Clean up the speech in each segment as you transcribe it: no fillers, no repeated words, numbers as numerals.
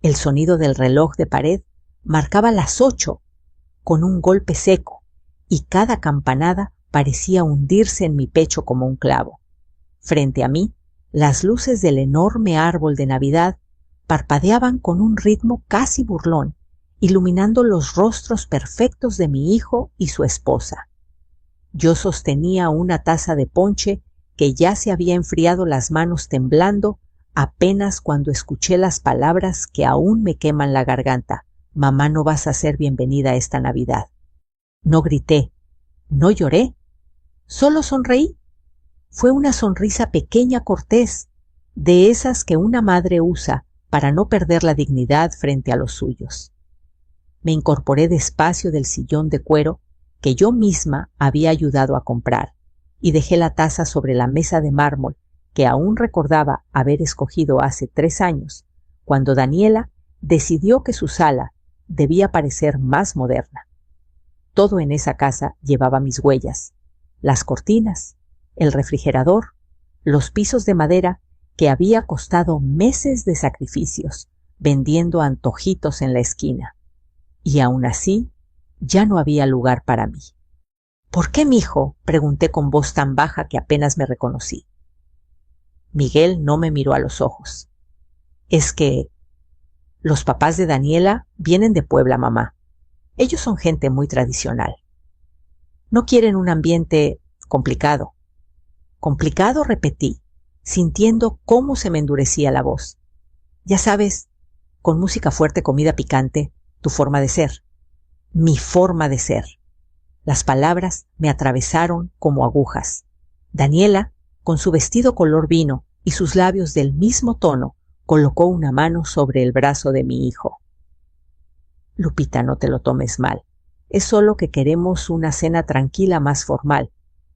El sonido del reloj de pared marcaba las 8 con un golpe seco, y cada campanada parecía hundirse en mi pecho como un clavo. Frente a mí, las luces del enorme árbol de Navidad parpadeaban con un ritmo casi burlón, iluminando los rostros perfectos de mi hijo y su esposa. Yo sostenía una taza de ponche que ya se había enfriado, las manos temblando apenas cuando escuché las palabras que aún me queman la garganta: «Mamá, no vas a ser bienvenida esta Navidad». No grité, no lloré, solo sonreí. Fue una sonrisa pequeña, cortés, de esas que una madre usa para no perder la dignidad frente a los suyos. Me incorporé despacio del sillón de cuero que yo misma había ayudado a comprar y dejé la taza sobre la mesa de mármol que aún recordaba haber escogido hace 3 años, cuando Daniela decidió que su sala debía parecer más moderna. Todo en esa casa llevaba mis huellas: las cortinas, el refrigerador, los pisos de madera que había costado meses de sacrificios vendiendo antojitos en la esquina. Y aún así, ya no había lugar para mí. «¿Por qué, mijo?», pregunté con voz tan baja que apenas me reconocí. Miguel no me miró a los ojos. «Es que los papás de Daniela vienen de Puebla, mamá. Ellos son gente muy tradicional. No quieren un ambiente complicado». «¿Complicado?», repetí, sintiendo cómo se me endurecía la voz. «Ya sabes, con música fuerte, comida picante, tu forma de ser». Mi forma de ser. Las palabras me atravesaron como agujas. Daniela, con su vestido color vino y sus labios del mismo tono, colocó una mano sobre el brazo de mi hijo. «Lupita, no te lo tomes mal. Es solo que queremos una cena tranquila, más formal,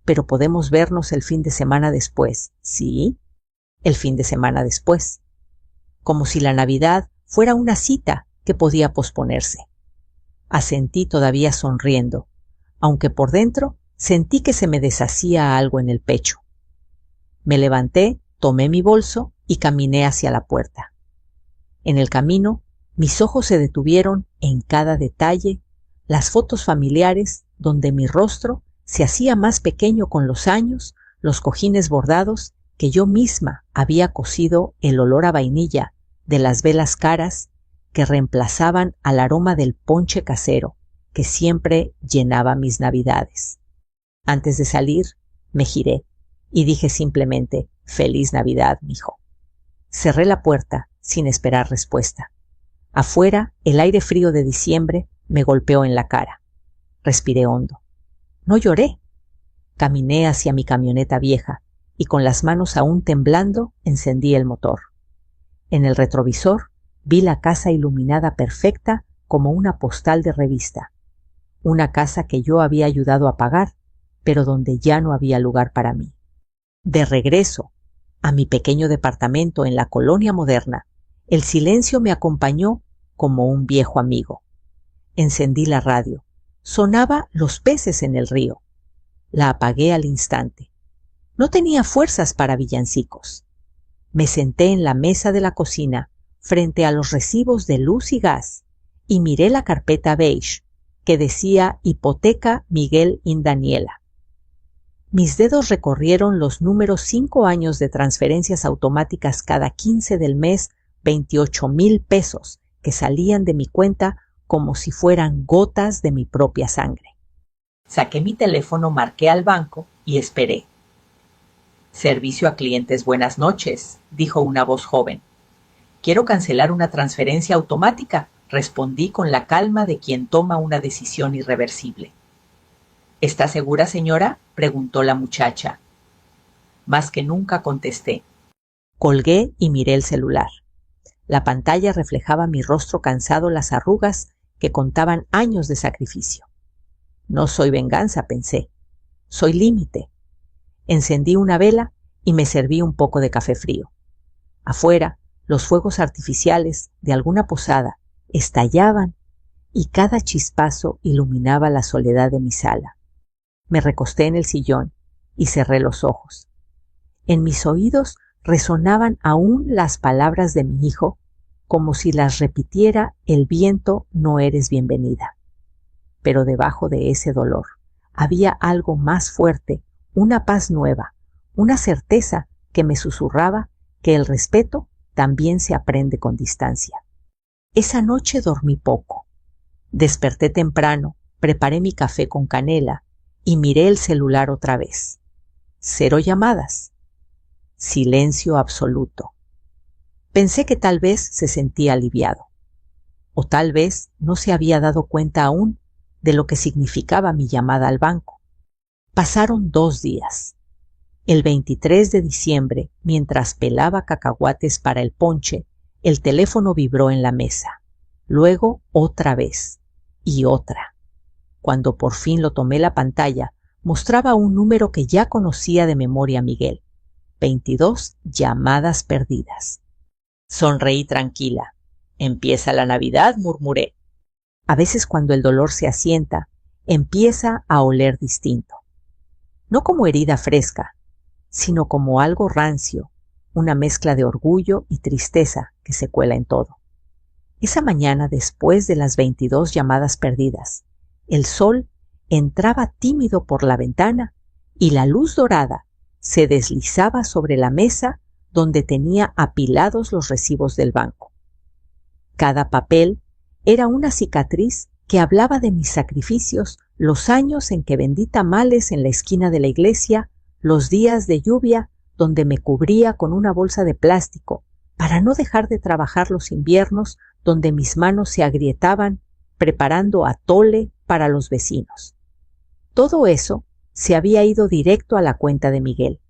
pero podemos vernos el fin de semana después». «¿Sí?». «El fin de semana después». Como si la Navidad fuera una cita que podía posponerse. Asentí, todavía sonriendo, aunque por dentro sentí que se me deshacía algo en el pecho. Me levanté, tomé mi bolso y caminé hacia la puerta. En el camino, mis ojos se detuvieron en cada detalle, las fotos familiares donde mi rostro se hacía más pequeño con los años, los cojines bordados que yo misma había cosido, el olor a vainilla de las velas caras que reemplazaban al aroma del ponche casero que siempre llenaba mis Navidades. Antes de salir, me giré y dije simplemente: «Feliz Navidad, mijo». Cerré la puerta sin esperar respuesta. Afuera, el aire frío de diciembre me golpeó en la cara. Respiré hondo. No lloré. Caminé hacia mi camioneta vieja y con las manos aún temblando encendí el motor. En el retrovisor vi la casa iluminada perfecta como una postal de revista. Una casa que yo había ayudado a pagar, pero donde ya no había lugar para mí. De regreso a mi pequeño departamento en la colonia moderna, el silencio me acompañó como un viejo amigo. Encendí la radio. Sonaba Los peces en el río. La apagué al instante. No tenía fuerzas para villancicos. Me senté en la mesa de la cocina frente a los recibos de luz y gas y miré la carpeta beige que decía Hipoteca Miguel y Daniela. Mis dedos recorrieron los números 5 años de transferencias automáticas cada 15 del mes, 28,000 pesos que salían de mi cuenta como si fueran gotas de mi propia sangre. Saqué mi teléfono, marqué al banco y esperé. «Servicio a clientes, buenas noches», dijo una voz joven. «Quiero cancelar una transferencia automática», respondí con la calma de quien toma una decisión irreversible. «¿Está segura, señora?», preguntó la muchacha. Más que nunca contesté. Colgué y miré el celular. La pantalla reflejaba mi rostro cansado, las arrugas que contaban años de sacrificio. No soy venganza, pensé. Soy límite. Encendí una vela y me serví un poco de café frío. Afuera, los fuegos artificiales de alguna posada estallaban y cada chispazo iluminaba la soledad de mi sala. Me recosté en el sillón y cerré los ojos. En mis oídos resonaban aún las palabras de mi hijo como si las repitiera el viento no eres bienvenida. Pero debajo de ese dolor había algo más fuerte, una paz nueva, una certeza que me susurraba que el respeto también se aprende con distancia. Esa noche dormí poco. Desperté temprano, preparé mi café con canela y miré el celular otra vez. 0 llamadas. Silencio absoluto. Pensé que tal vez se sentía aliviado. O tal vez no se había dado cuenta aún de lo que significaba mi llamada al banco. Pasaron 2 días. El 23 de diciembre, mientras pelaba cacahuates para el ponche, el teléfono vibró en la mesa. Luego otra vez. Y otra. Cuando por fin lo tomé la pantalla, mostraba un número que ya conocía de memoria Miguel. 22 llamadas perdidas. Sonreí tranquila. Empieza la Navidad, murmuré. A veces cuando el dolor se asienta, empieza a oler distinto. No como herida fresca, sino como algo rancio, una mezcla de orgullo y tristeza que se cuela en todo. Esa mañana, después de las 22 llamadas perdidas, el sol entraba tímido por la ventana y la luz dorada se deslizaba sobre la mesa donde tenía apilados los recibos del banco. Cada papel era una cicatriz que hablaba de mis sacrificios, los años en que vendí tamales en la esquina de la iglesia, los días de lluvia donde me cubría con una bolsa de plástico para no dejar de trabajar los inviernos donde mis manos se agrietaban preparando atole para los vecinos. Todo eso se había ido directo a la cuenta de Miguel.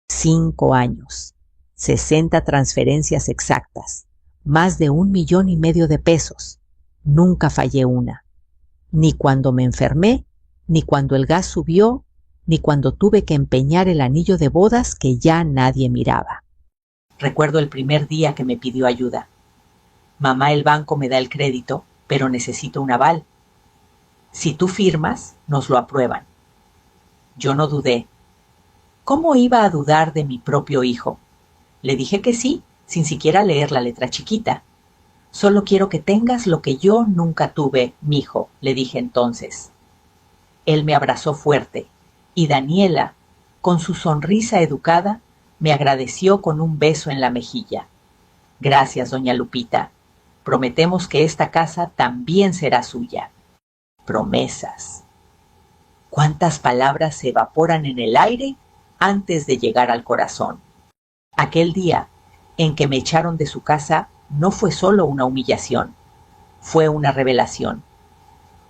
5 años, 60 transferencias exactas, más de 1,5 millones de pesos. Nunca fallé una. Ni cuando me enfermé, ni cuando el gas subió, ni cuando tuve que empeñar el anillo de bodas que ya nadie miraba. Recuerdo el primer día que me pidió ayuda. Mamá, el banco me da el crédito, pero necesito un aval. Si tú firmas, nos lo aprueban. Yo no dudé. ¿Cómo iba a dudar de mi propio hijo? Le dije que sí, sin siquiera leer la letra chiquita. Solo quiero que tengas lo que yo nunca tuve, mijo, le dije entonces. Él me abrazó fuerte, y Daniela, con su sonrisa educada, me agradeció con un beso en la mejilla. Gracias, doña Lupita. Prometemos que esta casa también será suya. Promesas. ¿Cuántas palabras se evaporan en el aire antes de llegar al corazón? Aquel día en que me echaron de su casa no fue solo una humillación, fue una revelación.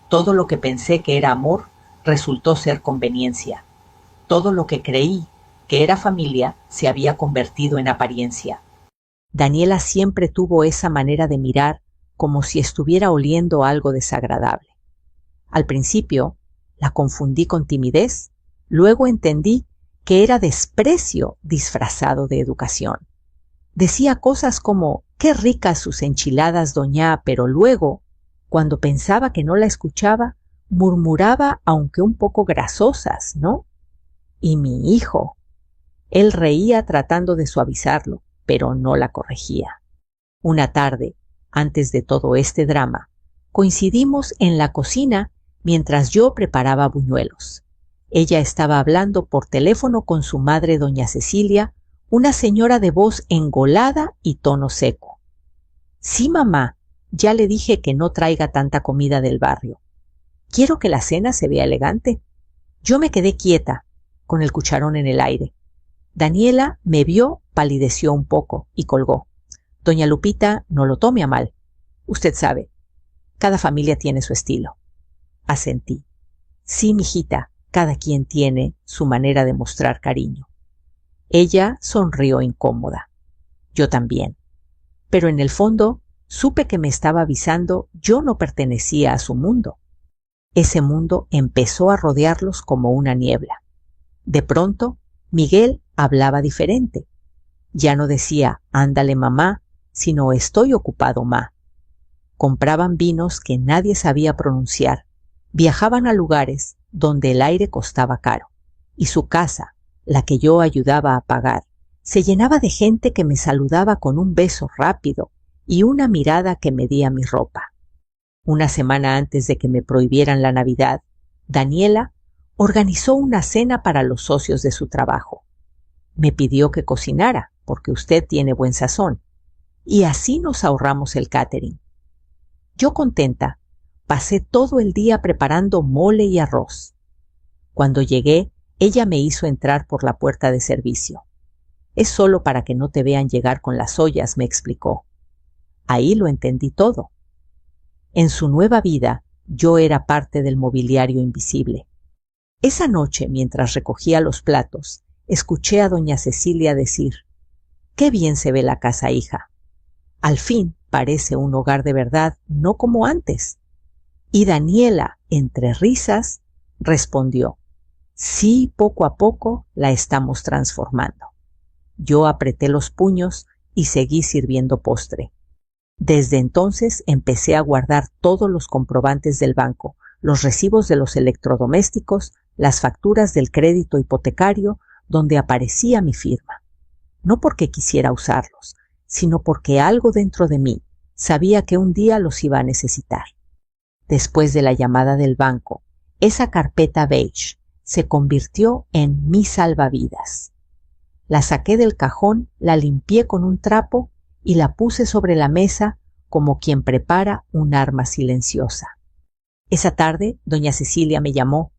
Todo lo que pensé que era amor resultó ser conveniencia. Todo lo que creí que era familia se había convertido en apariencia. Daniela siempre tuvo esa manera de mirar como si estuviera oliendo algo desagradable. Al principio la confundí con timidez, luego entendí que era desprecio disfrazado de educación. Decía cosas como, qué ricas sus enchiladas, doña, pero luego, cuando pensaba que no la escuchaba, murmuraba, aunque un poco grasosas, ¿no? Y mi hijo. Él reía tratando de suavizarlo, pero no la corregía. Una tarde, antes de todo este drama, coincidimos en la cocina mientras yo preparaba buñuelos. Ella estaba hablando por teléfono con su madre, doña Cecilia, una señora de voz engolada y tono seco. Sí, mamá, ya le dije que no traiga tanta comida del barrio. Quiero que la cena se vea elegante. Yo me quedé quieta, con el cucharón en el aire. Daniela me vio, palideció un poco y colgó. Doña Lupita, no lo tome a mal. Usted sabe, cada familia tiene su estilo. Asentí. Sí, mijita, cada quien tiene su manera de mostrar cariño. Ella sonrió incómoda. Yo también. Pero en el fondo supe que me estaba avisando yo no pertenecía a su mundo. Ese mundo empezó a rodearlos como una niebla. De pronto, Miguel hablaba diferente. Ya no decía, ándale mamá, sino estoy ocupado ma. Compraban vinos que nadie sabía pronunciar. Viajaban a lugares donde el aire costaba caro. Y su casa, la que yo ayudaba a pagar, se llenaba de gente que me saludaba con un beso rápido y una mirada que medía mi ropa. Una semana antes de que me prohibieran la Navidad, Daniela organizó una cena para los socios de su trabajo. Me pidió que cocinara, porque usted tiene buen sazón, y así nos ahorramos el catering. Yo contenta, pasé todo el día preparando mole y arroz. Cuando llegué, ella me hizo entrar por la puerta de servicio. Es solo para que no te vean llegar con las ollas, me explicó. Ahí lo entendí todo. En su nueva vida, yo era parte del mobiliario invisible. Esa noche, mientras recogía los platos, escuché a doña Cecilia decir: «Qué bien se ve la casa, hija. Al fin parece un hogar de verdad, no como antes». Y Daniela, entre risas, respondió: «Sí, poco a poco la estamos transformando». Yo apreté los puños y seguí sirviendo postre. Desde entonces empecé a guardar todos los comprobantes del banco, los recibos de los electrodomésticos, las facturas del crédito hipotecario, donde aparecía mi firma. No porque quisiera usarlos, sino porque algo dentro de mí sabía que un día los iba a necesitar. Después de la llamada del banco, esa carpeta beige se convirtió en mi salvavidas. La saqué del cajón, la limpié con un trapo y la puse sobre la mesa como quien prepara un arma silenciosa. Esa tarde, doña Cecilia me llamó.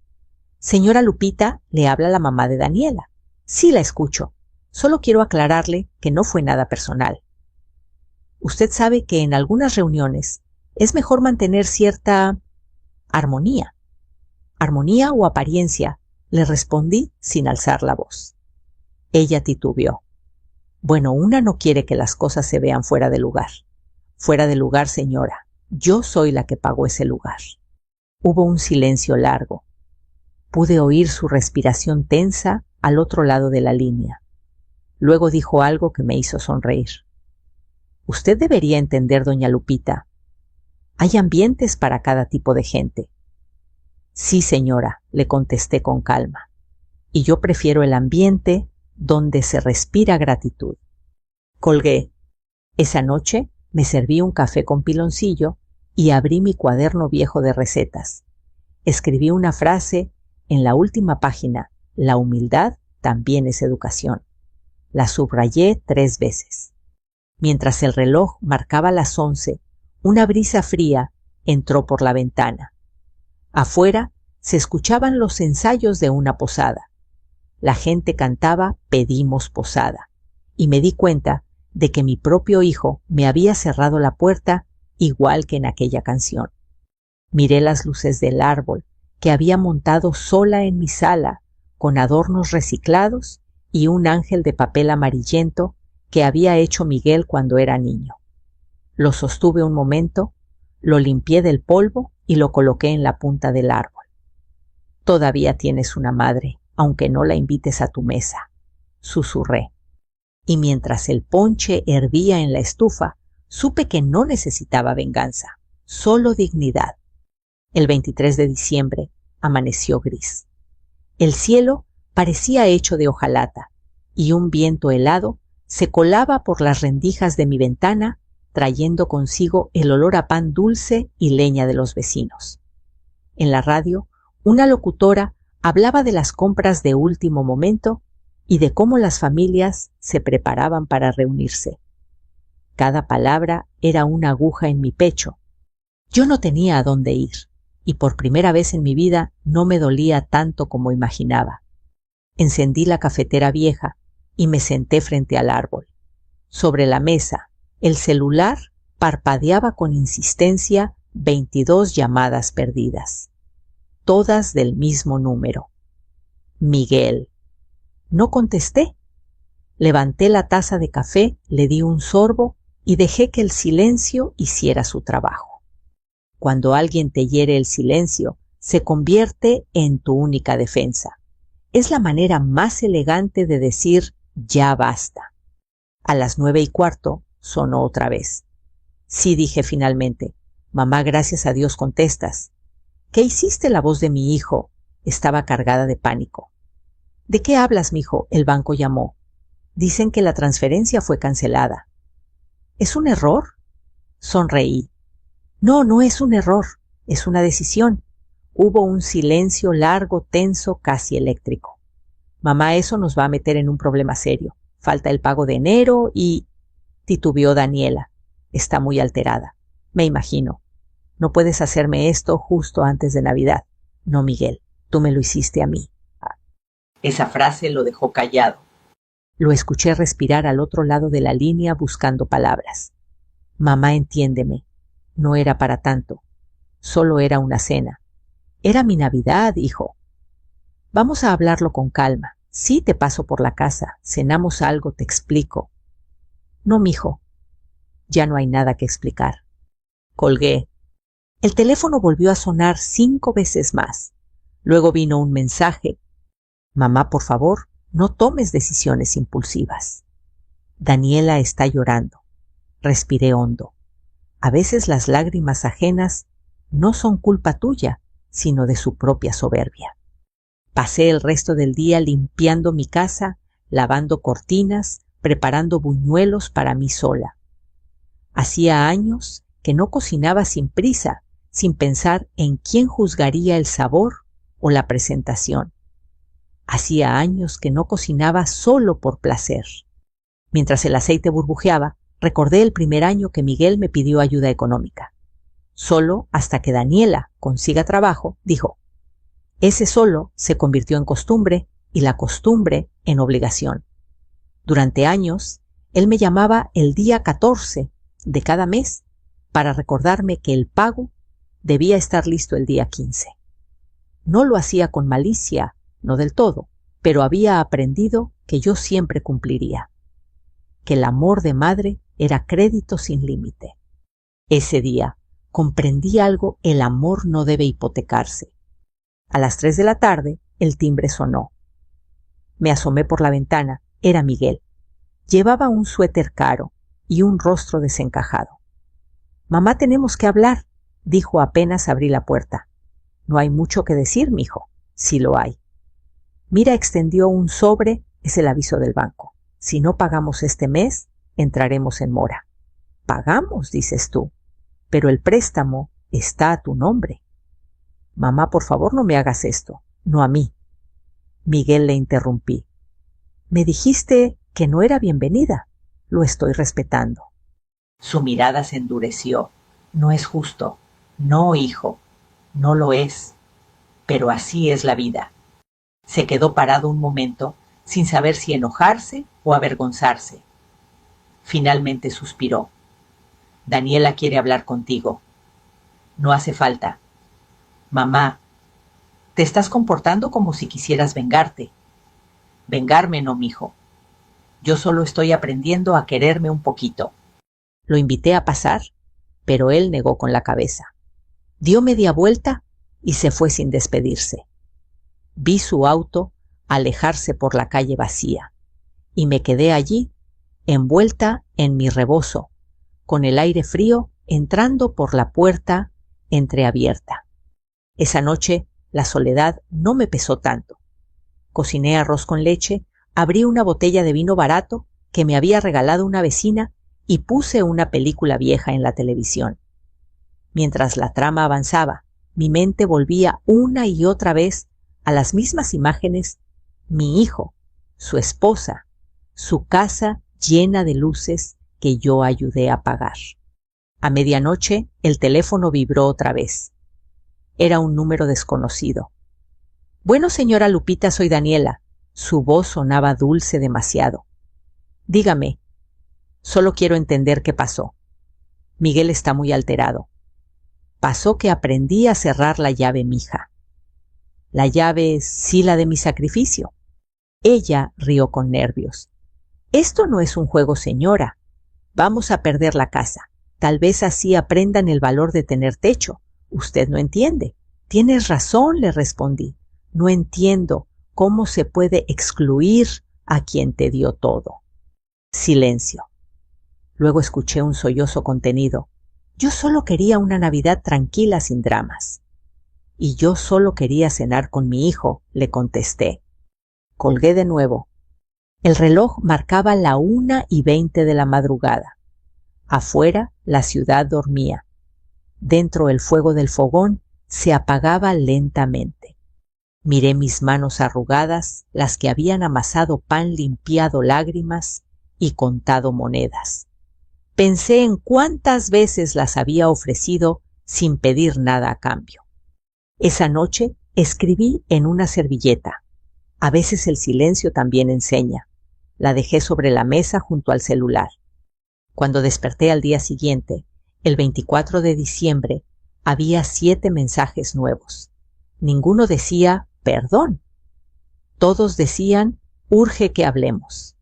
«Señora Lupita, le habla la mamá de Daniela». «Sí, la escucho. Solo quiero aclararle que no fue nada personal. Usted sabe que en algunas reuniones es mejor mantener cierta armonía». «¿Armonía o apariencia?», le respondí sin alzar la voz. Ella titubeó. «Bueno, una no quiere que las cosas se vean fuera de lugar». «Fuera de lugar, señora. Yo soy la que pagó ese lugar». Hubo un silencio largo. Pude oír su respiración tensa al otro lado de la línea. Luego dijo algo que me hizo sonreír. «Usted debería entender, doña Lupita. Hay ambientes para cada tipo de gente». «Sí, señora», le contesté con calma. «Y yo prefiero el ambiente donde se respira gratitud». Colgué. Esa noche me serví un café con piloncillo y abrí mi cuaderno viejo de recetas. Escribí una frase en la última página: «La humildad también es educación». La subrayé 3 veces. Mientras el reloj marcaba las 11, una brisa fría entró por la ventana. Afuera se escuchaban los ensayos de una posada. La gente cantaba «Pedimos posada», y me di cuenta de que mi propio hijo me había cerrado la puerta igual que en aquella canción. Miré las luces del árbol que había montado sola en mi sala, con adornos reciclados y un ángel de papel amarillento que había hecho Miguel cuando era niño. Lo sostuve un momento, lo limpié del polvo y lo coloqué en la punta del árbol. «Todavía tienes una madre, aunque no la invites a tu mesa», susurré. Y mientras el ponche hervía en la estufa, supe que no necesitaba venganza, solo dignidad. El 23 de diciembre amaneció gris. El cielo parecía hecho de hojalata y un viento helado se colaba por las rendijas de mi ventana, trayendo consigo el olor a pan dulce y leña de los vecinos. En la radio, una locutora hablaba de las compras de último momento y de cómo las familias se preparaban para reunirse. Cada palabra era una aguja en mi pecho. Yo no tenía a dónde ir, y por primera vez en mi vida no me dolía tanto como imaginaba. Encendí la cafetera vieja y me senté frente al árbol. Sobre la mesa, el celular parpadeaba con insistencia 22 llamadas perdidas, todas del mismo número. Miguel. No contesté. Levanté la taza de café, le di un sorbo y dejé que el silencio hiciera su trabajo. Cuando alguien te hiere, el silencio se convierte en tu única defensa. Es la manera más elegante de decir «ya basta». A las 9:15 sonó otra vez. «Sí», dije finalmente. «Mamá, gracias a Dios contestas». «¿Qué hiciste?», la voz de mi hijo estaba cargada de pánico. «¿De qué hablas, mijo?», el banco llamó. «Dicen que la transferencia fue cancelada». «¿Es un error?». Sonreí. No, no es un error, es una decisión. Hubo un silencio largo, tenso, casi eléctrico. Mamá, eso nos va a meter en un problema serio. Falta el pago de enero y... titubeó Daniela. Está muy alterada. Me imagino. No puedes hacerme esto justo antes de Navidad. No, Miguel, tú me lo hiciste a mí. Esa frase lo dejó callado. Lo escuché respirar al otro lado de la línea buscando palabras. Mamá, entiéndeme. No era para tanto. Solo era una cena. Era mi Navidad, hijo. Vamos a hablarlo con calma. Sí, te paso por la casa. Cenamos algo, te explico. No, mijo. Ya no hay nada que explicar. Colgué. El teléfono volvió a sonar 5 veces más. Luego vino un mensaje. Mamá, por favor, no tomes decisiones impulsivas. Daniela está llorando. Respiré hondo. A veces las lágrimas ajenas no son culpa tuya, sino de su propia soberbia. Pasé el resto del día limpiando mi casa, lavando cortinas, preparando buñuelos para mí sola. Hacía años que no cocinaba sin prisa, sin pensar en quién juzgaría el sabor o la presentación. Hacía años que no cocinaba solo por placer. Mientras el aceite burbujeaba, recordé el primer año que Miguel me pidió ayuda económica. Solo hasta que Daniela consiga trabajo, dijo. Ese solo se convirtió en costumbre y la costumbre en obligación. Durante años, él me llamaba el día 14 de cada mes para recordarme que el pago debía estar listo el día 15. No lo hacía con malicia, no del todo, pero había aprendido que yo siempre cumpliría. Que el amor de madre era crédito sin límite. Ese día comprendí algo: el amor no debe hipotecarse. A las 3 de la tarde el timbre sonó. Me asomé por la ventana. Era Miguel. Llevaba un suéter caro y un rostro desencajado. Mamá, tenemos que hablar, dijo apenas abrí la puerta. No hay mucho que decir, mijo. Sí lo hay. Mira, extendió un sobre, es el aviso del banco. Si no pagamos este mes, entraremos en mora. ¿Pagamos?, dices tú. Pero el préstamo está a tu nombre. Mamá, por favor, no me hagas esto. No a mí. Miguel, le interrumpí. Me dijiste que no era bienvenida. Lo estoy respetando. Su mirada se endureció. No es justo. No, hijo. No lo es. Pero así es la vida. Se quedó parado un momento, sin saber si enojarse o avergonzarse. Finalmente suspiró. Daniela quiere hablar contigo. No hace falta. Mamá, te estás comportando como si quisieras vengarte. Vengarme no, mijo. Yo solo estoy aprendiendo a quererme un poquito. Lo invité a pasar, pero él negó con la cabeza. Dio media vuelta y se fue sin despedirse. Vi su auto alejarse por la calle vacía y me quedé allí, envuelta en mi rebozo, con el aire frío entrando por la puerta entreabierta. Esa noche la soledad no me pesó tanto. Cociné arroz con leche, abrí una botella de vino barato que me había regalado una vecina y puse una película vieja en la televisión. Mientras la trama avanzaba, mi mente volvía una y otra vez a las mismas imágenes: mi hijo, su esposa, su casa llena de luces que yo ayudé a apagar. A medianoche el teléfono vibró otra vez. Era un número desconocido. Bueno, señora Lupita, soy Daniela. Su voz sonaba dulce demasiado. Dígame, solo quiero entender qué pasó. Miguel está muy alterado. Pasó que aprendí a cerrar la llave, mija. La llave, sí, la de mi sacrificio. Ella rió con nervios. Esto no es un juego, señora. Vamos a perder la casa. Tal vez así aprendan el valor de tener techo. Usted no entiende. Tienes razón, le respondí. No entiendo cómo se puede excluir a quien te dio todo. Silencio. Luego escuché un sollozo contenido. Yo solo quería una Navidad tranquila, sin dramas. Y yo solo quería cenar con mi hijo, le contesté. Colgué de nuevo. El reloj marcaba la 1:20 de la madrugada. Afuera la ciudad dormía. Dentro el fuego del fogón se apagaba lentamente. Miré mis manos arrugadas, las que habían amasado pan, limpiado lágrimas y contado monedas. Pensé en cuántas veces las había ofrecido sin pedir nada a cambio. Esa noche escribí en una servilleta. A veces el silencio también enseña. La dejé sobre la mesa junto al celular. Cuando desperté al día siguiente, el 24 de diciembre, había 7 mensajes nuevos. Ninguno decía perdón. Todos decían urge que hablemos.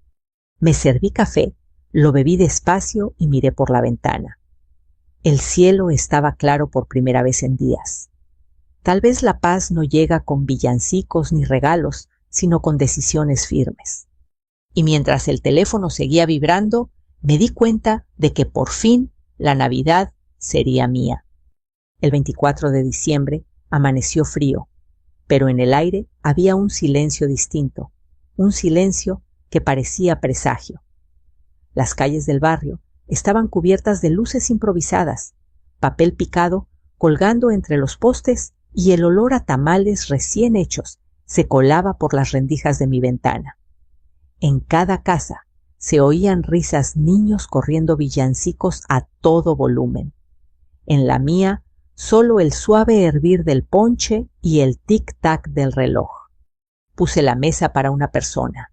Me serví café, lo bebí despacio y miré por la ventana. El cielo estaba claro por primera vez en días. Tal vez la paz no llega con villancicos ni regalos, sino con decisiones firmes. Y mientras el teléfono seguía vibrando, me di cuenta de que por fin la Navidad sería mía. El 24 de diciembre amaneció frío, pero en el aire había un silencio distinto, un silencio que parecía presagio. Las calles del barrio estaban cubiertas de luces improvisadas, papel picado colgando entre los postes y el olor a tamales recién hechos se colaba por las rendijas de mi ventana. En cada casa se oían risas, niños corriendo villancicos a todo volumen. En la mía, solo el suave hervir del ponche y el tic-tac del reloj. Puse la mesa para una persona.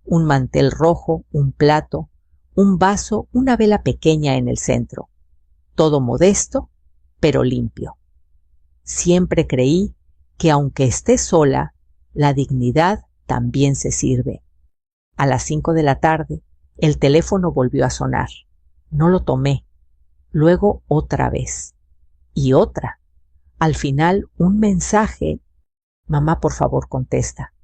Un mantel rojo, un plato, un vaso, una vela pequeña en el centro. Todo modesto, pero limpio. Siempre creí que aunque esté sola, la dignidad también se sirve. A las 5 de la tarde, el teléfono volvió a sonar. No lo tomé. Luego otra vez. Y otra. Al final, un mensaje. Mamá, por favor, contesta.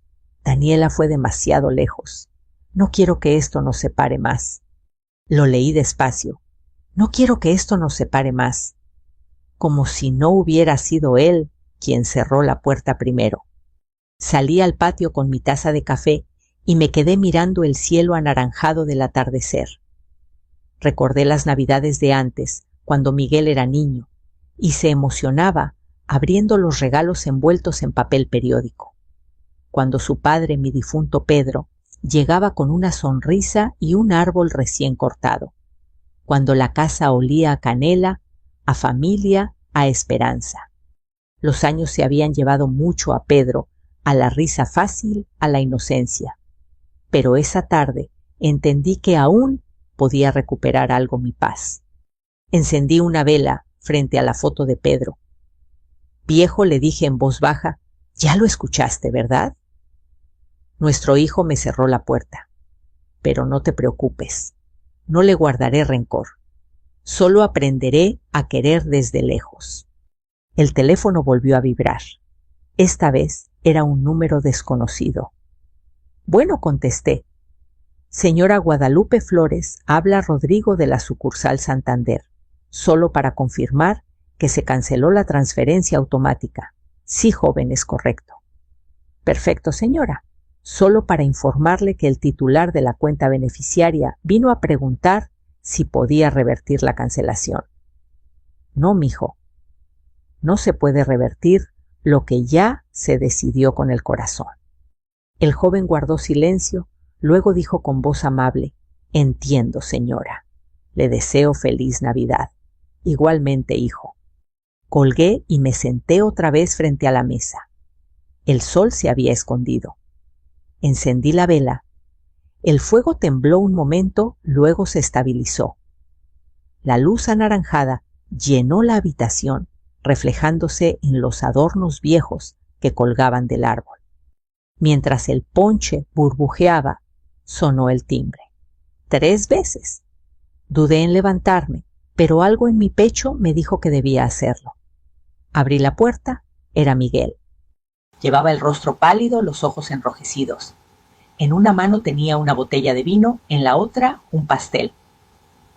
Daniela fue demasiado lejos. No quiero que esto nos separe más. Lo leí despacio. No quiero que esto nos separe más. Como si no hubiera sido él quien cerró la puerta primero. Salí al patio con mi taza de café y me quedé mirando el cielo anaranjado del atardecer. Recordé las Navidades de antes, cuando Miguel era niño, y se emocionaba abriendo los regalos envueltos en papel periódico. Cuando su padre, mi difunto Pedro, llegaba con una sonrisa y un árbol recién cortado. Cuando la casa olía a canela, a familia, a esperanza. Los años se habían llevado mucho a Pedro, a la risa fácil, a la inocencia. Pero esa tarde entendí que aún podía recuperar algo mi paz. Encendí una vela frente a la foto de Pedro. Viejo, le dije en voz baja, ya lo escuchaste, ¿verdad? Nuestro hijo me cerró la puerta. Pero no te preocupes, no le guardaré rencor. Solo aprenderé a querer desde lejos. El teléfono volvió a vibrar. Esta vez era un número desconocido. Bueno, contesté. Señora Guadalupe Flores, habla Rodrigo de la sucursal Santander. Solo para confirmar que se canceló la transferencia automática. Sí, joven, es correcto. Perfecto, señora. Solo para informarle que el titular de la cuenta beneficiaria vino a preguntar si podía revertir la cancelación. No, mijo. No se puede revertir lo que ya se decidió con el corazón. El joven guardó silencio, luego dijo con voz amable, entiendo, señora. Le deseo feliz Navidad. Igualmente, hijo. Colgué y me senté otra vez frente a la mesa. El sol se había escondido. Encendí la vela. El fuego tembló un momento, luego se estabilizó. La luz anaranjada llenó la habitación, reflejándose en los adornos viejos que colgaban del árbol. Mientras el ponche burbujeaba, sonó el timbre. 3 veces. Dudé en levantarme, pero algo en mi pecho me dijo que debía hacerlo. Abrí la puerta, era Miguel. Llevaba el rostro pálido, los ojos enrojecidos. En una mano tenía una botella de vino, en la otra un pastel.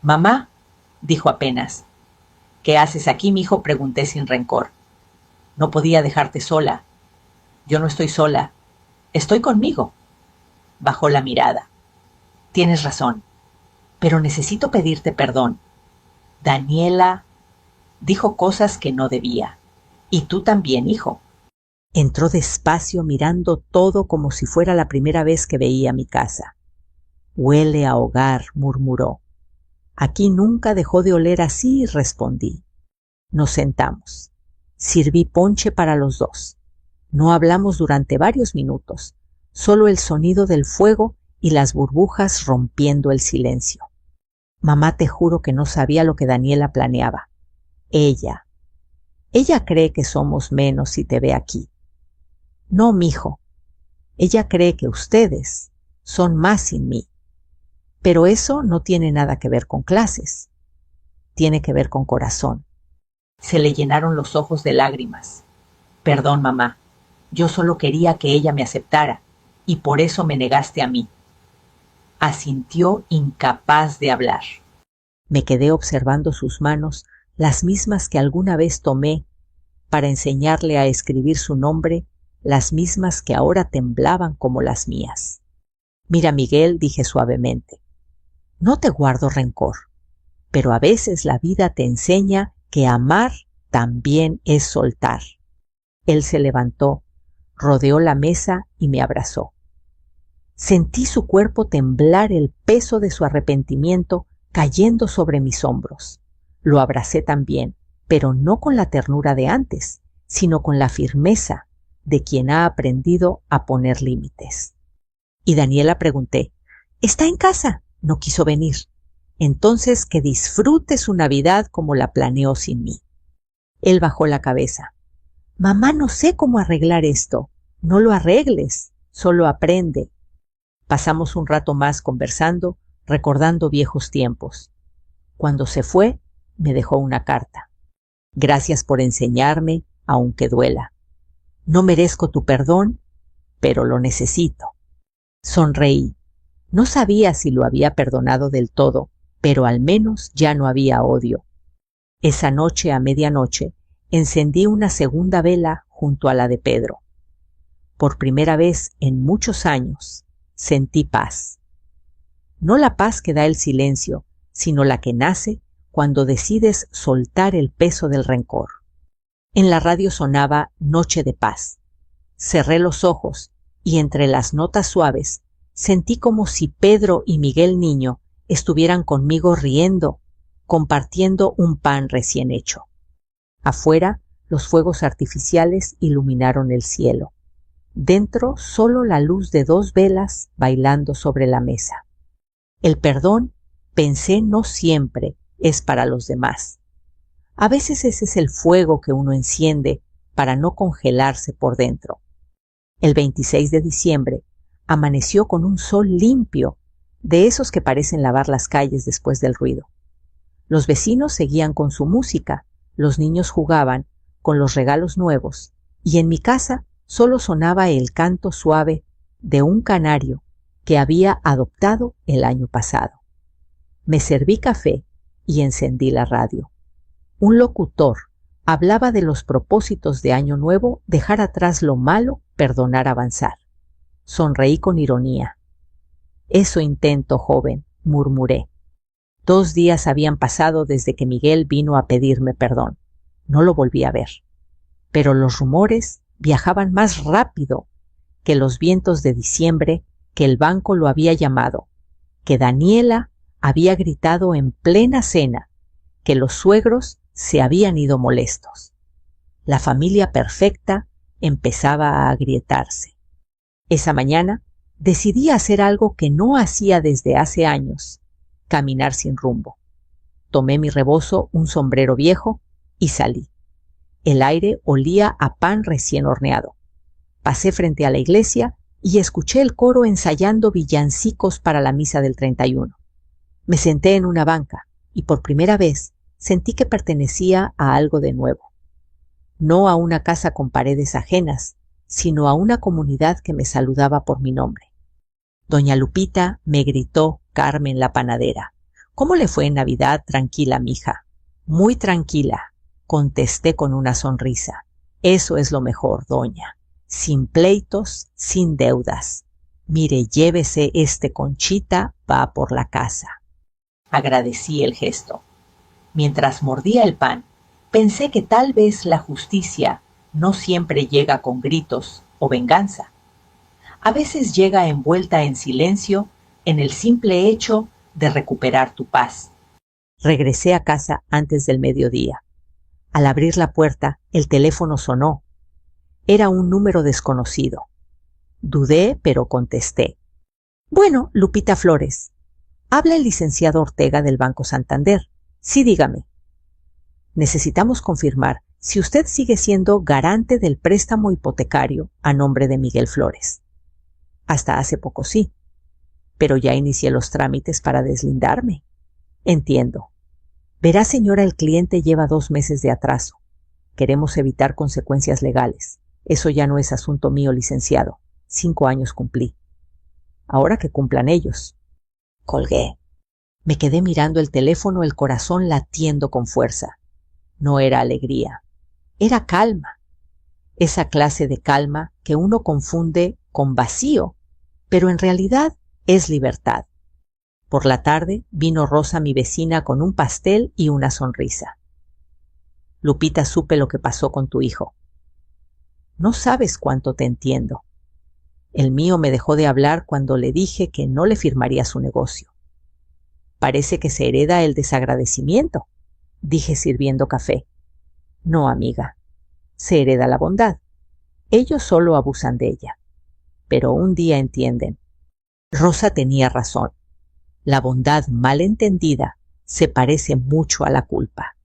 «Mamá», dijo apenas. «¿Qué haces aquí, mijo?», pregunté sin rencor. «No podía dejarte sola». «Yo no estoy sola. Estoy conmigo». Bajó la mirada. «Tienes razón, pero necesito pedirte perdón. Daniela dijo cosas que no debía. Y tú también, hijo. Entró despacio mirando todo como si fuera la primera vez que veía mi casa. Huele a hogar, murmuró. Aquí nunca dejó de oler así, respondí. Nos sentamos. Sirví ponche para los dos. No hablamos durante varios minutos, solo el sonido del fuego y las burbujas rompiendo el silencio. Mamá, te juro que no sabía lo que Daniela planeaba. Ella cree que somos menos si te ve aquí. No, mijo. Ella cree que ustedes son más sin mí. Pero eso no tiene nada que ver con clases. Tiene que ver con corazón. Se le llenaron los ojos de lágrimas. Perdón, mamá. Yo solo quería que ella me aceptara, y por eso me negaste a mí. Asintió incapaz de hablar. Me quedé observando sus manos, las mismas que alguna vez tomé para enseñarle a escribir su nombre, las mismas que ahora temblaban como las mías. Mira, Miguel, dije suavemente, no te guardo rencor, pero a veces la vida te enseña que amar también es soltar. Él se levantó, rodeó la mesa y me abrazó. Sentí su cuerpo temblar, el peso de su arrepentimiento cayendo sobre mis hombros. Lo abracé también, pero no con la ternura de antes, sino con la firmeza de quien ha aprendido a poner límites. Y Daniela, pregunté, ¿está en casa? No quiso venir. Entonces que disfrute su Navidad como la planeó sin mí. Él bajó la cabeza. Mamá, no sé cómo arreglar esto. No lo arregles, solo aprende. Pasamos un rato más conversando, recordando viejos tiempos. Cuando se fue, me dejó una carta. Gracias por enseñarme, aunque duela. No merezco tu perdón, pero lo necesito. Sonreí. No sabía si lo había perdonado del todo, pero al menos ya no había odio. Esa noche, a medianoche, encendí una segunda vela junto a la de Pedro. Por primera vez en muchos años, sentí paz. No la paz que da el silencio, sino la que nace cuando decides soltar el peso del rencor. En la radio sonaba Noche de Paz. Cerré los ojos y entre las notas suaves sentí como si Pedro y Miguel niño estuvieran conmigo riendo, compartiendo un pan recién hecho. Afuera, los fuegos artificiales iluminaron el cielo. Dentro, solo la luz de 2 velas bailando sobre la mesa. El perdón, pensé, no siempre es para los demás. A veces ese es el fuego que uno enciende para no congelarse por dentro. El 26 de diciembre amaneció con un sol limpio, de esos que parecen lavar las calles después del ruido. Los vecinos seguían con su música, los niños jugaban con los regalos nuevos, y en mi casa solo sonaba el canto suave de un canario que había adoptado el año pasado. Me serví café y encendí la radio. Un locutor hablaba de los propósitos de Año Nuevo, dejar atrás lo malo, perdonar, avanzar. Sonreí con ironía. Eso intento, joven, murmuré. 2 días habían pasado desde que Miguel vino a pedirme perdón. No lo volví a ver. Pero los rumores viajaban más rápido que los vientos de diciembre, que el banco lo había llamado, que Daniela había gritado en plena cena, que los suegros se habían ido molestos. La familia perfecta empezaba a agrietarse. Esa mañana decidí hacer algo que no hacía desde hace años, caminar sin rumbo. Tomé mi rebozo, un sombrero viejo, y salí. El aire olía a pan recién horneado. Pasé frente a la iglesia y escuché el coro ensayando villancicos para la misa del 31. Me senté en una banca y por primera vez sentí que pertenecía a algo de nuevo. No a una casa con paredes ajenas, sino a una comunidad que me saludaba por mi nombre. Doña Lupita, me gritó Carmen la panadera. ¿Cómo le fue en Navidad? Tranquila, mija. Muy tranquila, contesté con una sonrisa. Eso es lo mejor, doña. Sin pleitos, sin deudas. Mire, llévese este Conchita, va por la casa. Agradecí el gesto. Mientras mordía el pan, pensé que tal vez la justicia no siempre llega con gritos o venganza. A veces llega envuelta en silencio en el simple hecho de recuperar tu paz. Regresé a casa antes del mediodía. Al abrir la puerta, el teléfono sonó. Era un número desconocido. Dudé, pero contesté. Bueno, Lupita Flores. Habla el licenciado Ortega del Banco Santander. Sí, dígame. Necesitamos confirmar si usted sigue siendo garante del préstamo hipotecario a nombre de Miguel Flores. Hasta hace poco sí, pero ya inicié los trámites para deslindarme. Entiendo. Verá, señora, el cliente lleva 2 meses de atraso. Queremos evitar consecuencias legales. Eso ya no es asunto mío, licenciado. 5 años cumplí. Ahora que cumplan ellos. Colgué. Me quedé mirando el teléfono, el corazón latiendo con fuerza. No era alegría, era calma. Esa clase de calma que uno confunde con vacío, pero en realidad es libertad. Por la tarde vino Rosa, mi vecina, con un pastel y una sonrisa. Lupita, supe lo que pasó con tu hijo. No sabes cuánto te entiendo. El mío me dejó de hablar cuando le dije que no le firmaría su negocio. Parece que se hereda el desagradecimiento, dije sirviendo café. No, amiga, se hereda la bondad. Ellos solo abusan de ella. Pero un día entienden. Rosa tenía razón. La bondad mal entendida se parece mucho a la culpa.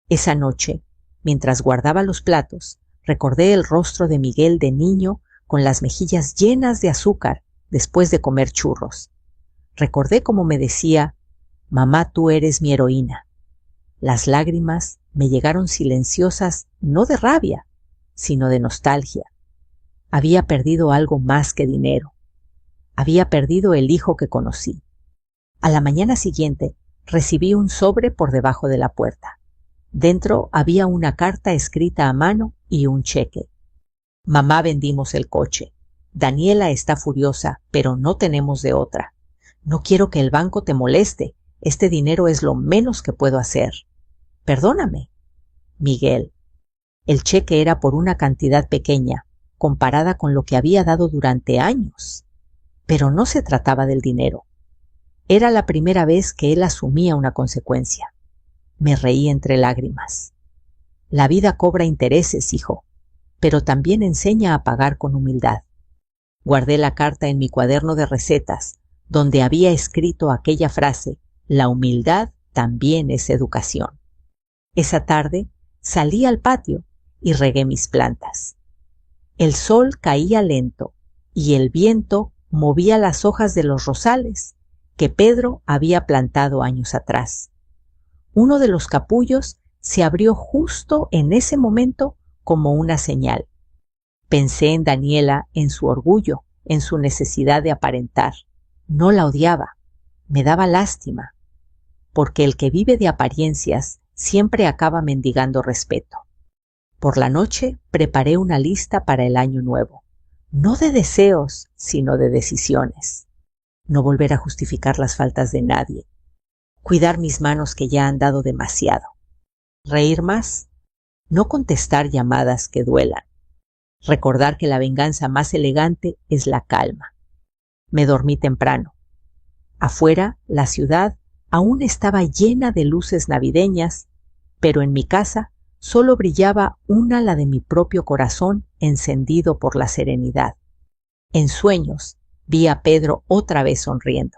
Esa noche, mientras guardaba los platos, recordé el rostro de Miguel de niño con las mejillas llenas de azúcar después de comer churros. Recordé cómo me decía, mamá, tú eres mi heroína. Las lágrimas me llegaron silenciosas, no de rabia, sino de nostalgia. Había perdido algo más que dinero. Había perdido el hijo que conocí. A la mañana siguiente recibí un sobre por debajo de la puerta. Dentro había una carta escrita a mano y un cheque. Mamá, vendimos el coche. Daniela está furiosa, pero no tenemos de otra. No quiero que el banco te moleste. Este dinero es lo menos que puedo hacer. Perdóname. Miguel. El cheque era por una cantidad pequeña, comparada con lo que había dado durante años. Pero no se trataba del dinero. Era la primera vez que él asumía una consecuencia. Me reí entre lágrimas. La vida cobra intereses, hijo, pero también enseña a pagar con humildad. Guardé la carta en mi cuaderno de recetas, donde había escrito aquella frase: la humildad también es educación. Esa tarde salí al patio y regué mis plantas. El sol caía lento y el viento movía las hojas de los rosales que Pedro había plantado años atrás. Uno de los capullos se abrió justo en ese momento como una señal. Pensé en Daniela, en su orgullo, en su necesidad de aparentar. No la odiaba, me daba lástima, porque el que vive de apariencias siempre acaba mendigando respeto. Por la noche preparé una lista para el año nuevo, no de deseos, sino de decisiones. No volver a justificar las faltas de nadie, cuidar mis manos que ya han dado demasiado, reír más, no contestar llamadas que duelan, recordar que la venganza más elegante es la calma. Me dormí temprano. Afuera, la ciudad aún estaba llena de luces navideñas, pero en mi casa solo brillaba una, la de mi propio corazón, encendido por la serenidad. En sueños vi a Pedro otra vez sonriendo.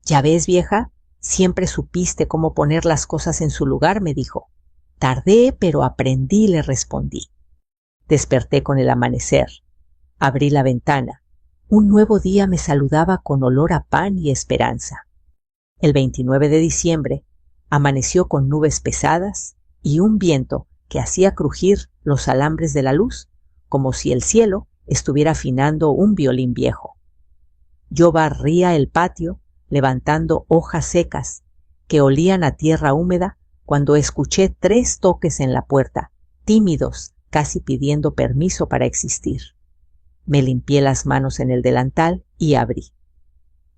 «¿Ya ves, vieja? Siempre supiste cómo poner las cosas en su lugar», me dijo. «Tardé, pero aprendí», le respondí. Desperté con el amanecer. Abrí la ventana. Un nuevo día me saludaba con olor a pan y esperanza. El 29 de diciembre amaneció con nubes pesadas y un viento que hacía crujir los alambres de la luz, como si el cielo estuviera afinando un violín viejo. Yo barría el patio levantando hojas secas que olían a tierra húmeda cuando escuché 3 toques en la puerta, tímidos, casi pidiendo permiso para existir. Me limpié las manos en el delantal y abrí.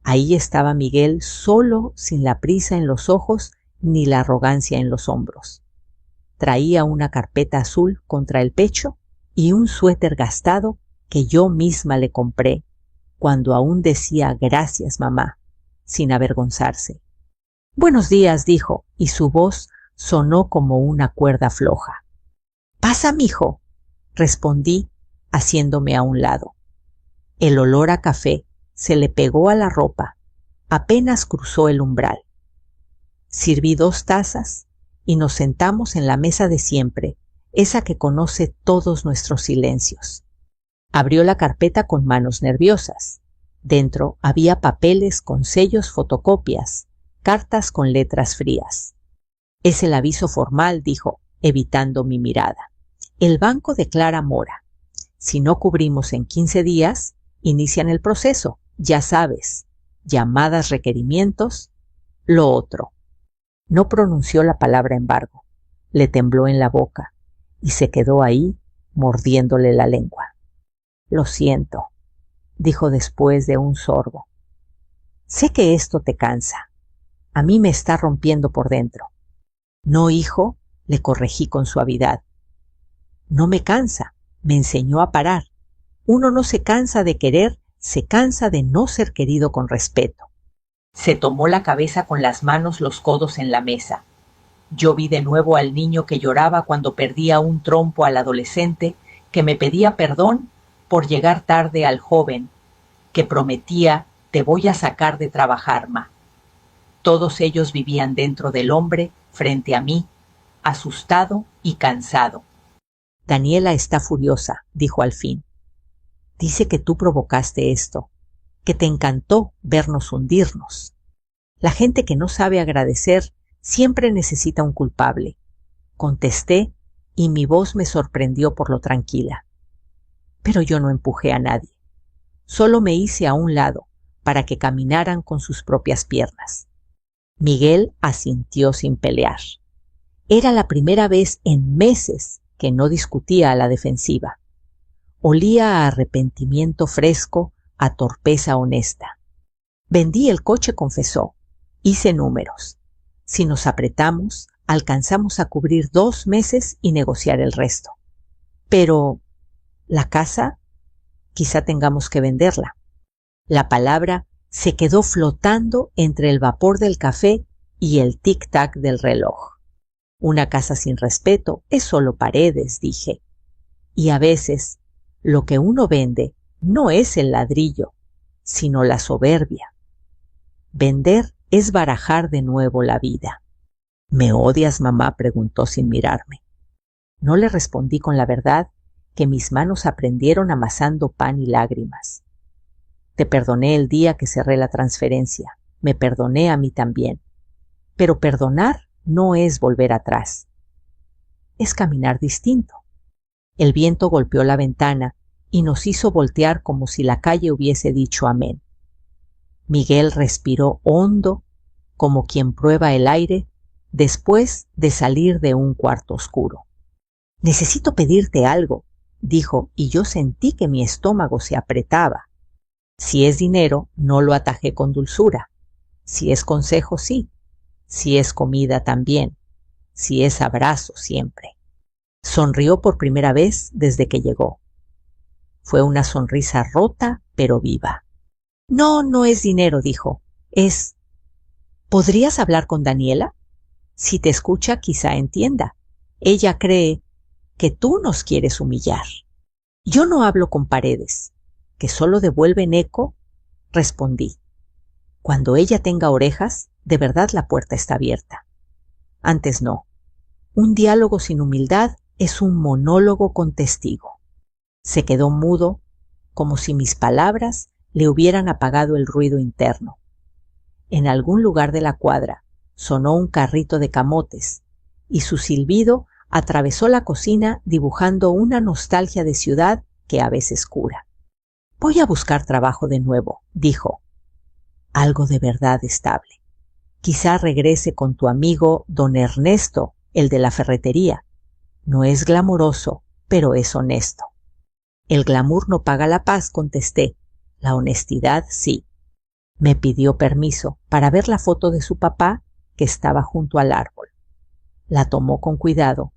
Ahí estaba Miguel, solo, sin la prisa en los ojos ni la arrogancia en los hombros. Traía una carpeta azul contra el pecho y un suéter gastado que yo misma le compré cuando aún decía gracias, mamá, sin avergonzarse. Buenos días, dijo, y su voz sonó como una cuerda floja. Pasa, mijo, respondí, haciéndome a un lado. El olor a café se le pegó a la ropa, apenas cruzó el umbral. Sirví 2 tazas y nos sentamos en la mesa de siempre, esa que conoce todos nuestros silencios. Abrió la carpeta con manos nerviosas. Dentro había papeles con sellos, fotocopias, cartas con letras frías. Es el aviso formal, dijo, evitando mi mirada. El banco declara mora. Si no cubrimos en 15 días, inician el proceso, ya sabes, llamadas, requerimientos, lo otro. No pronunció la palabra embargo, le tembló en la boca y se quedó ahí mordiéndole la lengua. Lo siento, dijo después de un sorbo. Sé que esto te cansa. A mí me está rompiendo por dentro. No, hijo, le corregí con suavidad. No me cansa, me enseñó a parar. Uno no se cansa de querer, se cansa de no ser querido con respeto. Se tomó la cabeza con las manos, los codos en la mesa. Yo vi de nuevo al niño que lloraba cuando perdía un trompo al adolescente, que me pedía perdón por llegar tarde al joven, que prometía, te voy a sacar de trabajar, ma. Todos ellos vivían dentro del hombre, frente a mí, asustado y cansado. Daniela está furiosa, dijo al fin. Dice que tú provocaste esto, que te encantó vernos hundirnos. La gente que no sabe agradecer siempre necesita un culpable. Contesté y mi voz me sorprendió por lo tranquila. Pero yo no empujé a nadie. Solo me hice a un lado para que caminaran con sus propias piernas. Miguel asintió sin pelear. Era la primera vez en meses que no discutía a la defensiva. Olía a arrepentimiento fresco, a torpeza honesta. Vendí el coche, confesó. Hice números. Si nos apretamos, alcanzamos a cubrir 2 meses y negociar el resto. Pero, ¿la casa? Quizá tengamos que venderla. La palabra se quedó flotando entre el vapor del café y el tic-tac del reloj. Una casa sin respeto es solo paredes, dije. Y a veces, lo que uno vende no es el ladrillo, sino la soberbia. Vender es barajar de nuevo la vida. ¿Me odias, mamá?, preguntó sin mirarme. No le respondí con la verdad que mis manos aprendieron amasando pan y lágrimas. Te perdoné el día que cerré la transferencia. Me perdoné a mí también. Pero perdonar no es volver atrás. Es caminar distinto. El viento golpeó la ventana y nos hizo voltear como si la calle hubiese dicho amén. Miguel respiró hondo, como quien prueba el aire después de salir de un cuarto oscuro. Necesito pedirte algo, dijo, y yo sentí que mi estómago se apretaba. Si es dinero, no lo atajé con dulzura. Si es consejo, sí. Si es comida, también. Si es abrazo, siempre. Sonrió por primera vez desde que llegó. Fue una sonrisa rota, pero viva. No, no es dinero, dijo. Es... ¿Podrías hablar con Daniela? Si te escucha, quizá entienda. Ella cree que tú nos quieres humillar. Yo no hablo con paredes, que solo devuelven eco, respondí. Cuando ella tenga orejas, de verdad la puerta está abierta. Antes no. Un diálogo sin humildad es un monólogo con testigo. Se quedó mudo, como si mis palabras le hubieran apagado el ruido interno. En algún lugar de la cuadra sonó un carrito de camotes y su silbido atravesó la cocina dibujando una nostalgia de ciudad que a veces cura. Voy a buscar trabajo de nuevo, dijo. Algo de verdad estable. Quizá regrese con tu amigo don Ernesto, el de la ferretería. No es glamoroso, pero es honesto. El glamour no paga la paz, contesté. La honestidad sí. Me pidió permiso para ver la foto de su papá que estaba junto al árbol. La tomó con cuidado,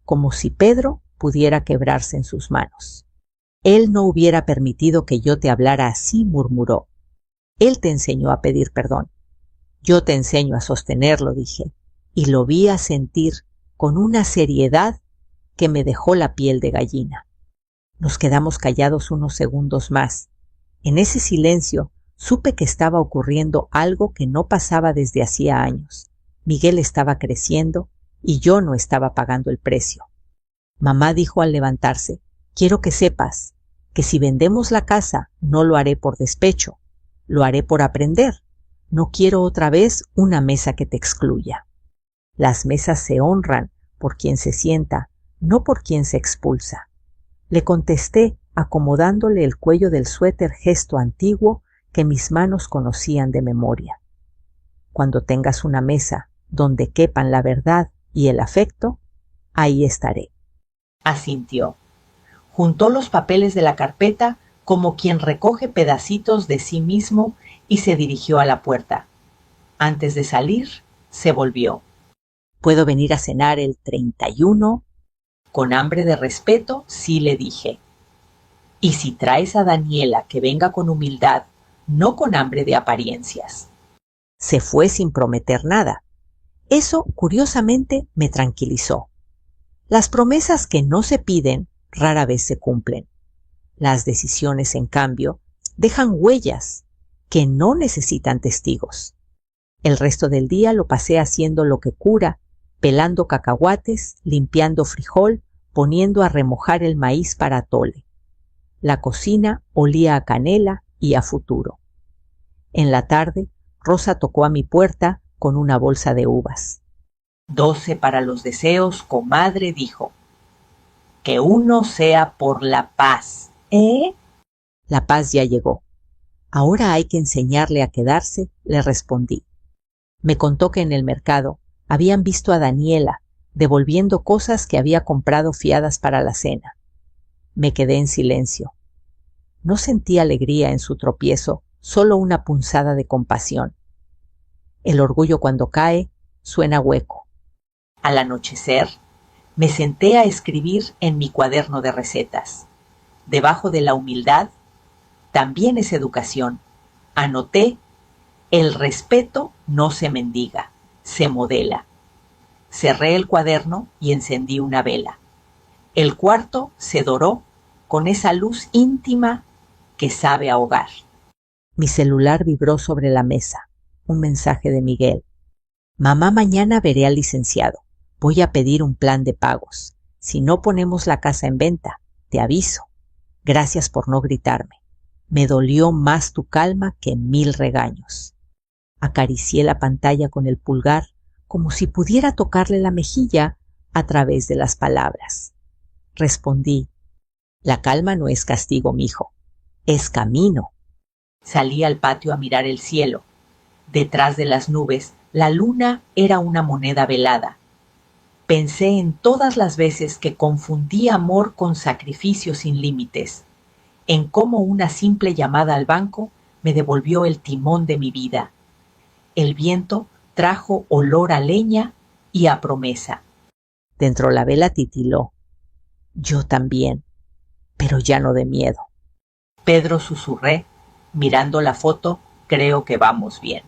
como si Pedro pudiera quebrarse en sus manos. Él no hubiera permitido que yo te hablara así, murmuró. Él te enseñó a pedir perdón. Yo te enseño a sostenerlo, dije, y lo vi asentir con una seriedad que me dejó la piel de gallina. Nos quedamos callados unos segundos más. En ese silencio supe que estaba ocurriendo algo que no pasaba desde hacía años. Miguel estaba creciendo y yo no estaba pagando el precio. Mamá dijo al levantarse: quiero que sepas que si vendemos la casa no lo haré por despecho, lo haré por aprender. No quiero otra vez una mesa que te excluya. Las mesas se honran por quien se sienta, no por quien se expulsa. Le contesté acomodándole el cuello del suéter, gesto antiguo que mis manos conocían de memoria. Cuando tengas una mesa donde quepan la verdad y el afecto, ahí estaré. Asintió. Juntó los papeles de la carpeta como quien recoge pedacitos de sí mismo y se dirigió a la puerta. Antes de salir, se volvió. ¿Puedo venir a cenar el 31? Con hambre de respeto, sí le dije. Y si traes a Daniela, que venga con humildad, no con hambre de apariencias. Se fue sin prometer nada. Eso, curiosamente, me tranquilizó. Las promesas que no se piden rara vez se cumplen. Las decisiones, en cambio, dejan huellas que no necesitan testigos. El resto del día lo pasé haciendo lo que cura, pelando cacahuates, limpiando frijol, poniendo a remojar el maíz para atole. La cocina olía a canela y a futuro. En la tarde, Rosa tocó a mi puerta con una bolsa de uvas. 12 para los deseos, comadre, dijo. Que uno sea por la paz, ¿eh? La paz ya llegó. Ahora hay que enseñarle a quedarse, le respondí. Me contó que en el mercado habían visto a Daniela devolviendo cosas que había comprado fiadas para la cena. Me quedé en silencio. No sentí alegría en su tropiezo, solo una punzada de compasión. El orgullo, cuando cae, suena hueco. Al anochecer, me senté a escribir en mi cuaderno de recetas. Debajo de la humildad, también es educación. Anoté: el respeto no se mendiga, se modela. Cerré el cuaderno y encendí una vela. El cuarto se doró con esa luz íntima que sabe ahogar. Mi celular vibró sobre la mesa. Un mensaje de Miguel. Mamá, mañana veré al licenciado. Voy a pedir un plan de pagos. Si no ponemos la casa en venta, te aviso. Gracias por no gritarme. Me dolió más tu calma que 1000 regaños. Acaricié la pantalla con el pulgar como si pudiera tocarle la mejilla a través de las palabras. Respondí: la calma no es castigo, mijo, es camino. Salí al patio a mirar el cielo. Detrás de las nubes, la luna era una moneda velada. Pensé en todas las veces que confundí amor con sacrificio sin límites, en cómo una simple llamada al banco me devolvió el timón de mi vida. El viento trajo olor a leña y a promesa. Dentro la vela titiló. Yo también, pero ya no de miedo. Pedro, susurré, mirando la foto, creo que vamos bien.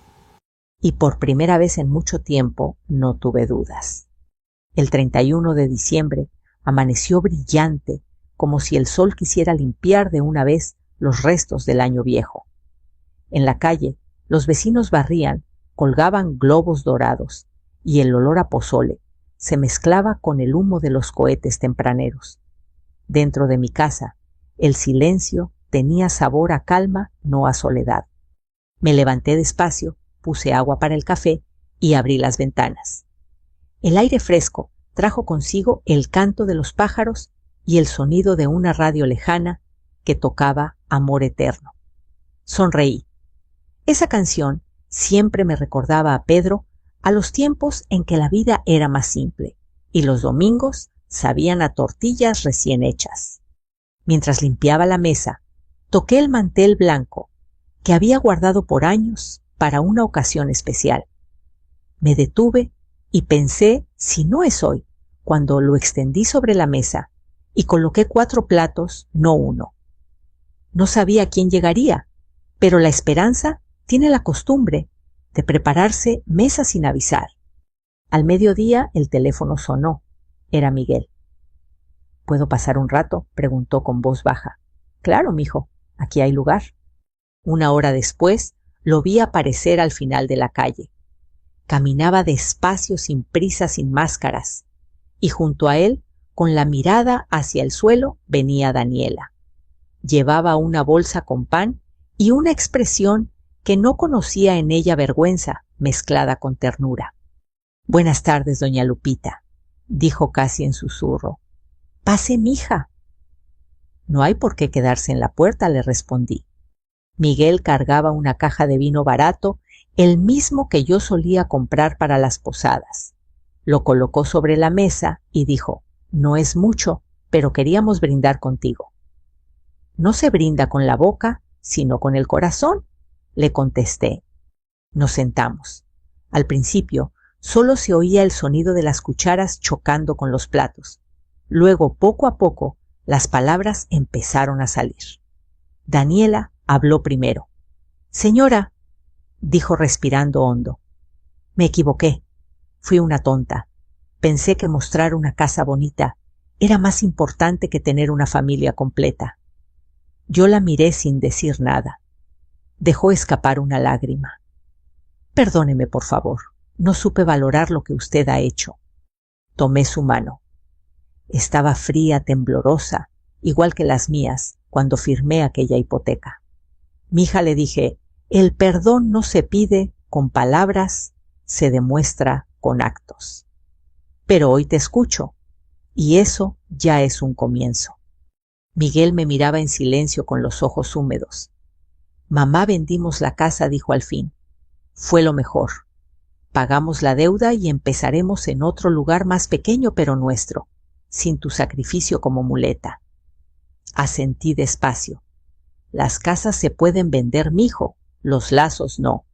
Y por primera vez en mucho tiempo no tuve dudas. El 31 de diciembre amaneció brillante, como si el sol quisiera limpiar de una vez los restos del año viejo. En la calle, los vecinos barrían, colgaban globos dorados, y el olor a pozole se mezclaba con el humo de los cohetes tempraneros. Dentro de mi casa, el silencio tenía sabor a calma, no a soledad. Me levanté despacio, puse agua para el café y abrí las ventanas. El aire fresco trajo consigo el canto de los pájaros y el sonido de una radio lejana que tocaba Amor Eterno. Sonreí. Esa canción siempre me recordaba a Pedro, a los tiempos en que la vida era más simple y los domingos sabían a tortillas recién hechas. Mientras limpiaba la mesa, toqué el mantel blanco que había guardado por años para una ocasión especial. Me detuve y pensé si no es hoy, cuando lo extendí sobre la mesa y coloqué 4 platos, no uno. No sabía quién llegaría, pero la esperanza tiene la costumbre de prepararse mesas sin avisar. Al mediodía el teléfono sonó. Era Miguel. ¿Puedo pasar un rato?, preguntó con voz baja. Claro, mijo, aquí hay lugar. 1 hora después lo vi aparecer al final de la calle. Caminaba despacio, sin prisa, sin máscaras, y junto a él, con la mirada hacia el suelo, venía Daniela. Llevaba una bolsa con pan y una expresión que no conocía en ella vergüenza mezclada con ternura. Buenas tardes, doña Lupita, dijo casi en susurro. Pase, mija. No hay por qué quedarse en la puerta, le respondí. Miguel cargaba una caja de vino barato, el mismo que yo solía comprar para las posadas. Lo colocó sobre la mesa y dijo, no es mucho, pero queríamos brindar contigo. No se brinda con la boca, sino con el corazón, le contesté. Nos sentamos. Al principio, solo se oía el sonido de las cucharas chocando con los platos. Luego, poco a poco, las palabras empezaron a salir. Daniela habló primero. Señora, dijo respirando hondo. Me equivoqué. Fui una tonta. Pensé que mostrar una casa bonita era más importante que tener una familia completa. Yo la miré sin decir nada. Dejó escapar una lágrima. Perdóneme, por favor. No supe valorar lo que usted ha hecho. Tomé su mano. Estaba fría, temblorosa, igual que las mías, cuando firmé aquella hipoteca. Mija, le dije, el perdón no se pide con palabras, se demuestra con actos. Pero hoy te escucho, y eso ya es un comienzo. Miguel me miraba en silencio con los ojos húmedos. Mamá, vendimos la casa, dijo al fin. Fue lo mejor. Pagamos la deuda y empezaremos en otro lugar más pequeño pero nuestro, sin tu sacrificio como muleta. Asentí despacio. Las casas se pueden vender, mijo, los lazos no.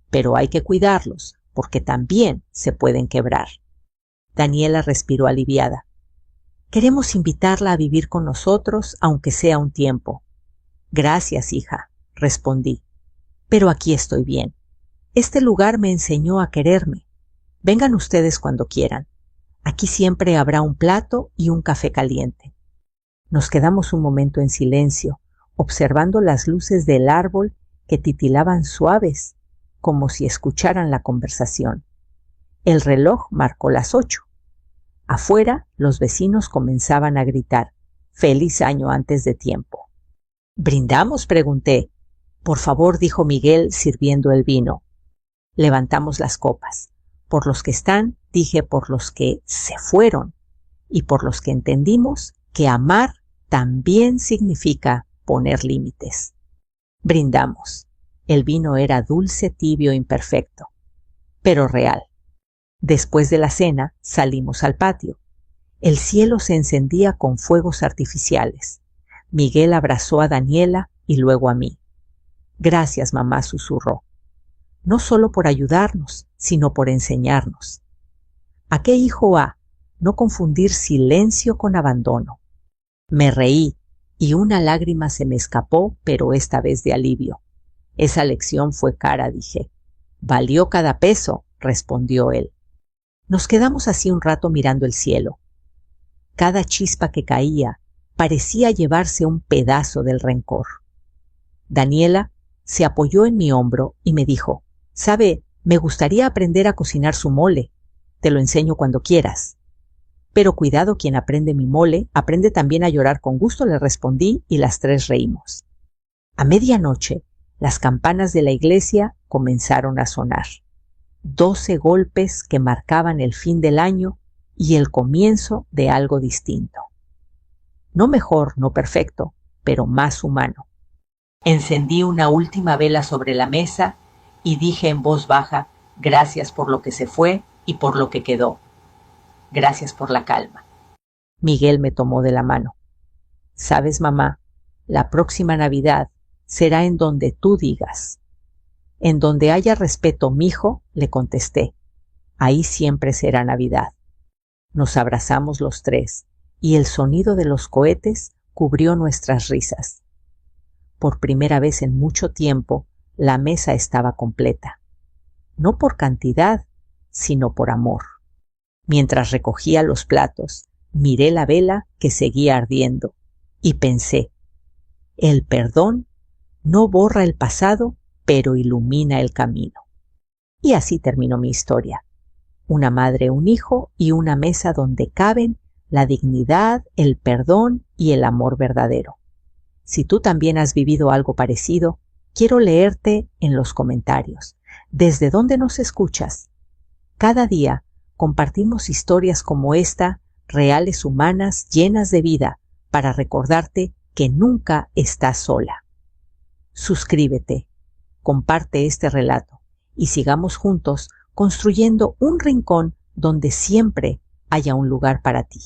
Pero hay que cuidarlos, porque también se pueden quebrar. Daniela respiró aliviada. Queremos invitarla a vivir con nosotros, aunque sea un tiempo. Gracias, hija, respondí. Pero aquí estoy bien. Este lugar me enseñó a quererme. Vengan ustedes cuando quieran. Aquí siempre habrá un plato y un café caliente. Nos quedamos un momento en silencio, observando las luces del árbol que titilaban suaves, como si escucharan la conversación. El reloj marcó las 8. Afuera, los vecinos comenzaban a gritar, «¡Feliz año antes de tiempo!». «¿Brindamos?», pregunté. «Por favor», dijo Miguel, sirviendo el vino. Levantamos las copas. Por los que están, dije, por los que se fueron, y por los que entendimos que amar también significa poner límites. Brindamos. El vino era dulce, tibio, imperfecto, pero real. Después de la cena salimos al patio. El cielo se encendía con fuegos artificiales. Miguel abrazó a Daniela y luego a mí. «Gracias, mamá», susurró. No solo por ayudarnos, sino por enseñarnos. ¿A qué hijo ha no confundir silencio con abandono? Me reí y una lágrima se me escapó, pero esta vez de alivio. Esa lección fue cara, dije. Valió cada peso, respondió él. Nos quedamos así un rato mirando el cielo. Cada chispa que caía parecía llevarse un pedazo del rencor. Daniela se apoyó en mi hombro y me dijo, «Sabe, me gustaría aprender a cocinar su mole. Te lo enseño cuando quieras». «Pero cuidado, quien aprende mi mole, aprende también a llorar con gusto», le respondí y las 3 reímos. A medianoche, las campanas de la iglesia comenzaron a sonar. 12 golpes que marcaban el fin del año y el comienzo de algo distinto. No mejor, no perfecto, pero más humano. Encendí una última vela sobre la mesa y dije en voz baja, «Gracias por lo que se fue y por lo que quedó. Gracias por la calma». Miguel me tomó de la mano. «Sabes, mamá, la próxima Navidad será en donde tú digas». «En donde haya respeto, mijo», le contesté. ahí siempre será Navidad. Nos abrazamos los tres y el sonido de los cohetes cubrió nuestras risas. Por primera vez en mucho tiempo, la mesa estaba completa. No por cantidad, sino por amor. Mientras recogía los platos, miré la vela que seguía ardiendo y pensé, el perdón no borra el pasado, pero ilumina el camino. Y así terminó mi historia. Una madre, un hijo y una mesa donde caben la dignidad, el perdón y el amor verdadero. Si tú también has vivido algo parecido, quiero leerte en los comentarios. ¿Desde dónde nos escuchas? Cada día compartimos historias como esta, reales, humanas, llenas de vida, para recordarte que nunca estás sola. Suscríbete, comparte este relato y sigamos juntos construyendo un rincón donde siempre haya un lugar para ti.